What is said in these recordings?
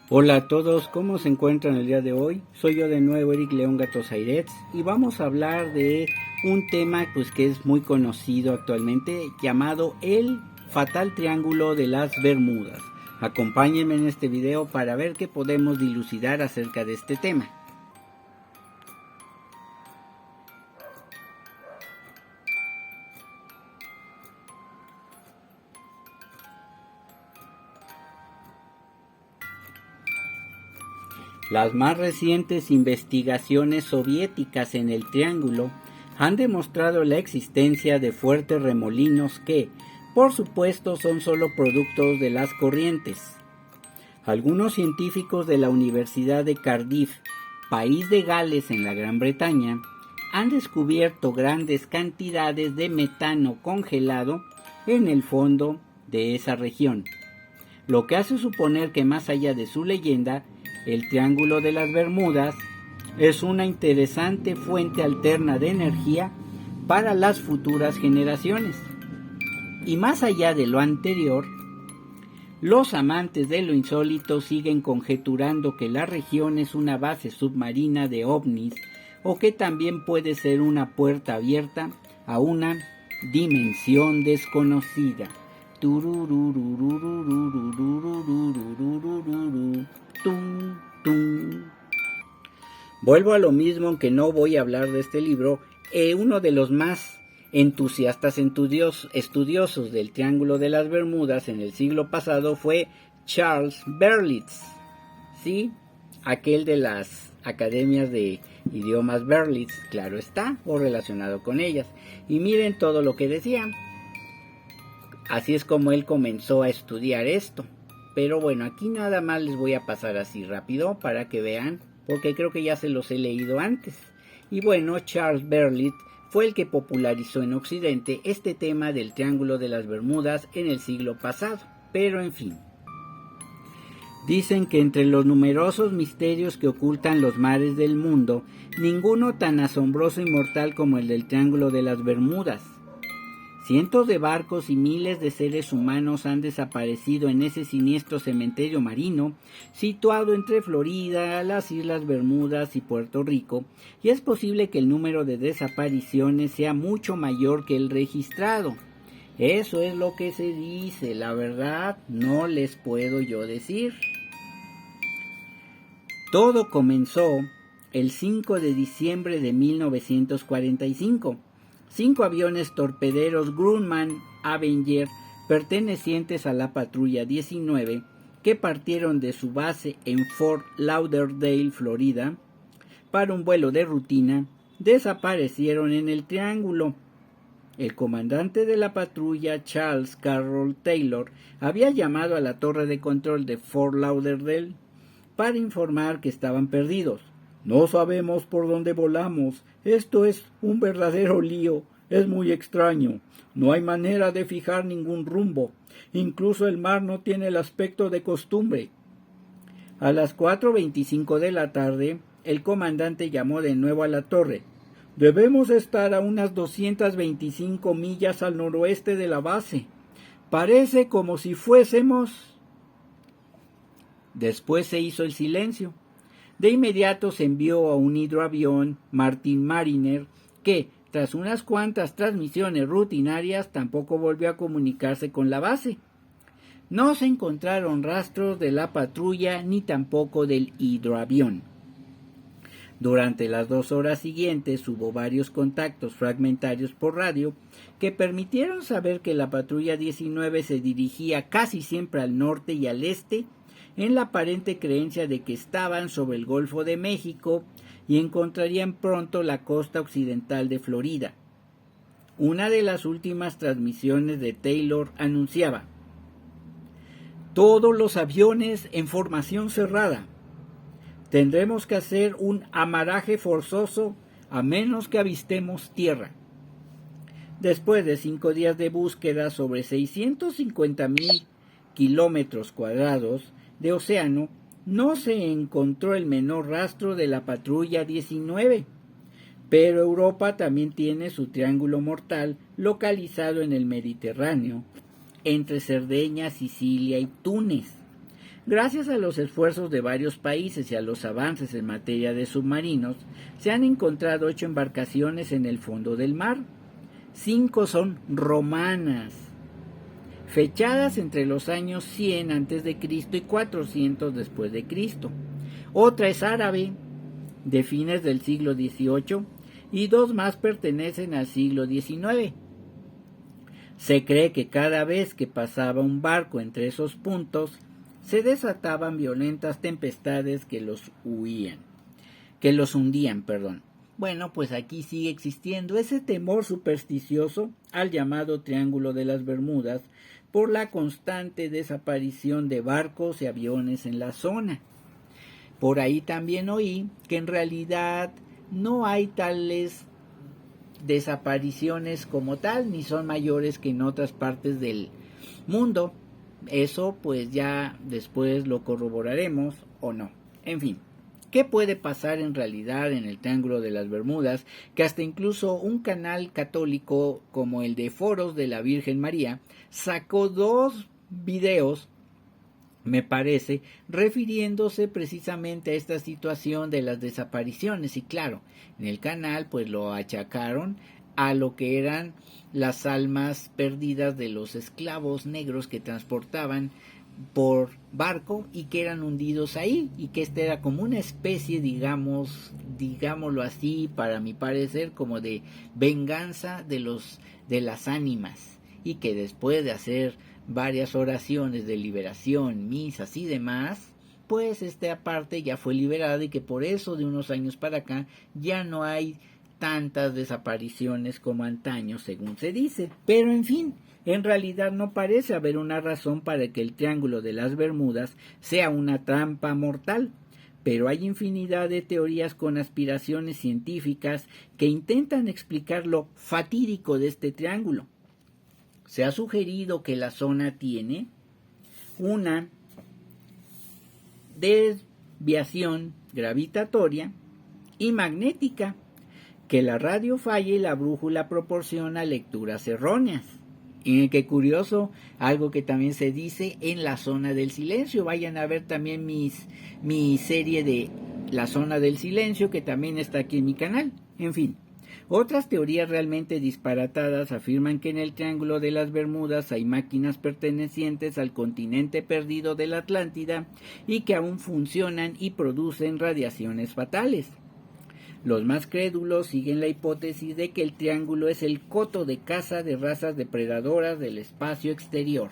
Hola a todos, ¿cómo se encuentran el día de hoy? Soy yo de nuevo, Eric León Gatos Airets, y vamos a hablar de un tema que es muy conocido actualmente, llamado el fatal triángulo de las Bermudas. Acompáñenme en este video para ver qué podemos dilucidar acerca de este tema. Las más recientes investigaciones soviéticas en el triángulo han demostrado la existencia de fuertes remolinos que, por supuesto, son solo productos de las corrientes. Algunos científicos de la Universidad de Cardiff, país de Gales en la Gran Bretaña, han descubierto grandes cantidades de metano congelado en el fondo de esa región, lo que hace suponer que más allá de su leyenda, el Triángulo de las Bermudas es una interesante fuente alterna de energía para las futuras generaciones. Y más allá de lo anterior, los amantes de lo insólito siguen conjeturando que la región es una base submarina de ovnis o que también puede ser una puerta abierta a una dimensión desconocida. Vuelvo a lo mismo, aunque no voy a hablar de este libro. Uno de los más entusiastas estudiosos del Triángulo de las Bermudas en el siglo pasado fue Charles Berlitz, ¿sí? Aquel de las academias de idiomas Berlitz, claro está, o relacionado con ellas. Y miren todo lo que decía. Así es como él comenzó a estudiar esto. Pero bueno, aquí nada más les voy a pasar así rápido para que vean, porque creo que ya se los he leído antes. Y bueno, Charles Berlitz fue el que popularizó en Occidente este tema del Triángulo de las Bermudas en el siglo pasado. Pero en fin. Dicen que entre los numerosos misterios que ocultan los mares del mundo, ninguno tan asombroso y mortal como el del Triángulo de las Bermudas. Cientos de barcos y miles de seres humanos han desaparecido en ese siniestro cementerio marino situado entre Florida, las Islas Bermudas y Puerto Rico, y es posible que el número de desapariciones sea mucho mayor que el registrado. Eso es lo que se dice, la verdad no les puedo yo decir. Todo comenzó el 5 de diciembre de 1945. 5 aviones torpederos Grumman Avenger pertenecientes a la Patrulla 19 que partieron de su base en Fort Lauderdale, Florida, para un vuelo de rutina, desaparecieron en el Triángulo. El comandante de la patrulla, Charles Carroll Taylor, había llamado a la torre de control de Fort Lauderdale para informar que estaban perdidos. No sabemos por dónde volamos. Esto es un verdadero lío. Es muy extraño. No hay manera de fijar ningún rumbo. Incluso el mar no tiene el aspecto de costumbre. A las 4:25 de la tarde, el comandante llamó de nuevo a la torre. Debemos estar a unas 225 millas al noroeste de la base. Parece como si fuésemos... Después se hizo el silencio. De inmediato se envió a un hidroavión Martin Mariner que, tras unas cuantas transmisiones rutinarias, tampoco volvió a comunicarse con la base. No se encontraron rastros de la patrulla ni tampoco del hidroavión. Durante las 2 horas siguientes hubo varios contactos fragmentarios por radio que permitieron saber que la patrulla 19 se dirigía casi siempre al norte y al este, en la aparente creencia de que estaban sobre el Golfo de México y encontrarían pronto la costa occidental de Florida. Una de las últimas transmisiones de Taylor anunciaba: todos los aviones en formación cerrada. Tendremos que hacer un amaraje forzoso a menos que avistemos tierra. Después de 5 días de búsqueda sobre 650,000 kilómetros cuadrados de océano, no se encontró el menor rastro de la patrulla 19. Pero Europa también tiene su triángulo mortal localizado en el Mediterráneo, entre Cerdeña, Sicilia y Túnez. Gracias a los esfuerzos de varios países y a los avances en materia de submarinos, se han encontrado 8 embarcaciones en el fondo del mar. 5 son romanas, fechadas entre los años 100 a.C. y 400 después de Cristo. Otra es árabe, de fines del siglo XVIII, y 2 más pertenecen al siglo XIX. Se cree que cada vez que pasaba un barco entre esos puntos, se desataban violentas tempestades que los hundían. Bueno, pues aquí sigue existiendo ese temor supersticioso al llamado Triángulo de las Bermudas por la constante desaparición de barcos y aviones en la zona. Por ahí también oí que en realidad no hay tales desapariciones como tal, ni son mayores que en otras partes del mundo. Eso pues ya después lo corroboraremos o no. En fin, ¿qué puede pasar en realidad en el Triángulo de las Bermudas? Que hasta incluso un canal católico como el de Foros de la Virgen María sacó 2 videos, me parece, refiriéndose precisamente a esta situación de las desapariciones. Y claro, en el canal pues lo achacaron a lo que eran las almas perdidas de los esclavos negros que transportaban por barco y que eran hundidos ahí, y que esta era como una especie, digámoslo así, para mi parecer, como de venganza de las ánimas, y que después de hacer varias oraciones de liberación, misas y demás, pues esta parte ya fue liberada, y que por eso de unos años para acá ya no hay tantas desapariciones como antaño, según se dice. Pero en fin, en realidad no parece haber una razón para que el Triángulo de las Bermudas sea una trampa mortal, pero hay infinidad de teorías con aspiraciones científicas que intentan explicar lo fatídico de este triángulo. Se ha sugerido que la zona tiene una desviación gravitatoria y magnética, que la radio falla y la brújula proporciona lecturas erróneas. Y qué curioso, algo que también se dice en la zona del silencio. Vayan a ver también mi serie de la zona del silencio, que también está aquí en mi canal. En fin, otras teorías realmente disparatadas afirman que en el Triángulo de las Bermudas hay máquinas pertenecientes al continente perdido de la Atlántida y que aún funcionan y producen radiaciones fatales. Los más crédulos siguen la hipótesis de que el triángulo es el coto de caza de razas depredadoras del espacio exterior.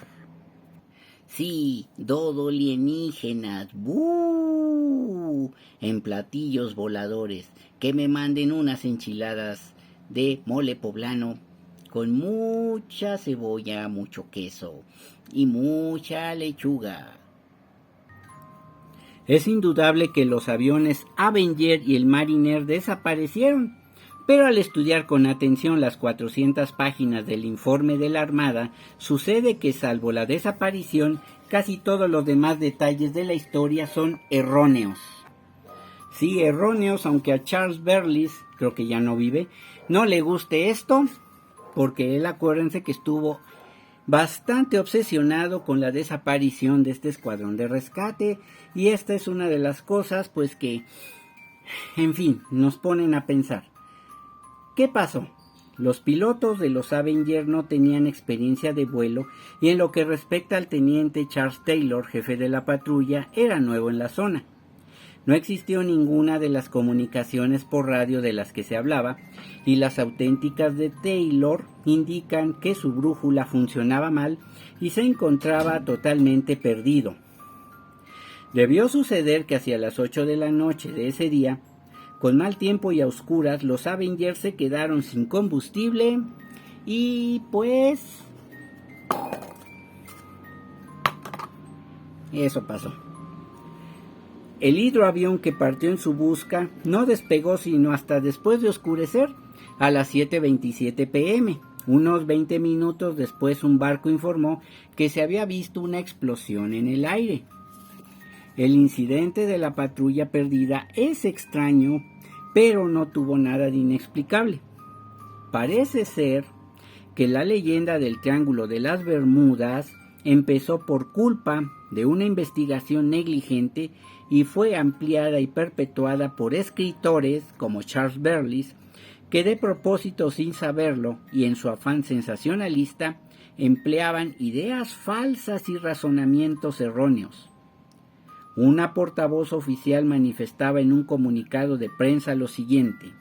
Sí, dodo alienígenas, ¡bú! En platillos voladores, que me manden unas enchiladas de mole poblano con mucha cebolla, mucho queso y mucha lechuga. Es indudable que los aviones Avenger y el Mariner desaparecieron, pero al estudiar con atención las 400 páginas del informe de la Armada, sucede que salvo la desaparición, casi todos los demás detalles de la historia son erróneos. Sí, erróneos, aunque a Charles Berlis, creo que ya no vive, no le guste esto, porque él, acuérdense que estuvo bastante obsesionado con la desaparición de este escuadrón de rescate, y esta es una de las cosas pues que, en fin, nos ponen a pensar. ¿Qué pasó? Los pilotos de los Avenger no tenían experiencia de vuelo, y en lo que respecta al teniente Charles Taylor, jefe de la patrulla, era nuevo en la zona. No existió ninguna de las comunicaciones por radio de las que se hablaba, y las auténticas de Taylor indican que su brújula funcionaba mal y se encontraba totalmente perdido. Debió suceder que hacia las 8 de la noche de ese día, con mal tiempo y a oscuras, los Avengers se quedaron sin combustible y pues eso pasó. El hidroavión que partió en su busca no despegó sino hasta después de oscurecer, a las 7:27 p.m. Unos 20 minutos después un barco informó que se había visto una explosión en el aire. El incidente de la patrulla perdida es extraño, pero no tuvo nada de inexplicable. Parece ser que la leyenda del Triángulo de las Bermudas empezó por culpa de una investigación negligente y fue ampliada y perpetuada por escritores como Charles Berlitz, que de propósito sin saberlo y en su afán sensacionalista empleaban ideas falsas y razonamientos erróneos. Una portavoz oficial manifestaba en un comunicado de prensa lo siguiente: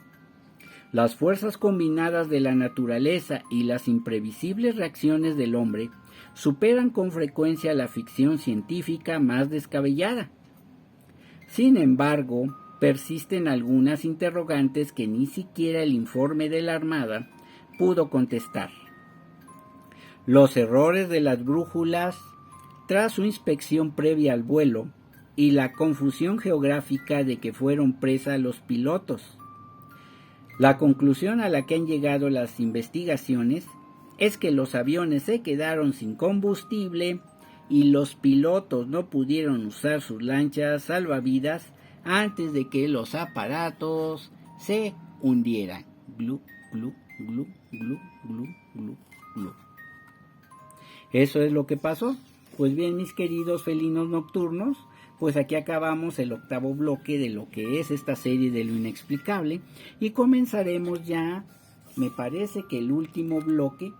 las fuerzas combinadas de la naturaleza y las imprevisibles reacciones del hombre superan con frecuencia la ficción científica más descabellada. Sin embargo, persisten algunas interrogantes que ni siquiera el informe de la Armada pudo contestar. Los errores de las brújulas tras su inspección previa al vuelo y la confusión geográfica de que fueron presa los pilotos. La conclusión a la que han llegado las investigaciones es que los aviones se quedaron sin combustible y los pilotos no pudieron usar sus lanchas salvavidas antes de que los aparatos se hundieran. Glu, glu, glu, glu, glu, glu, glu. Eso es lo que pasó. Pues bien, mis queridos felinos nocturnos, pues aquí acabamos el 8º bloque de lo que es esta serie de lo inexplicable y comenzaremos ya, me parece que el último bloque,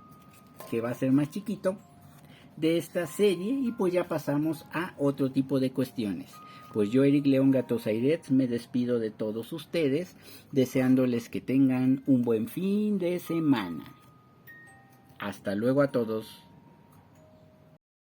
que va a ser más chiquito, de esta serie, y pues ya pasamos a otro tipo de cuestiones. Pues yo, Eric León Gatosairetz, me despido de todos ustedes, deseándoles que tengan un buen fin de semana. Hasta luego a todos.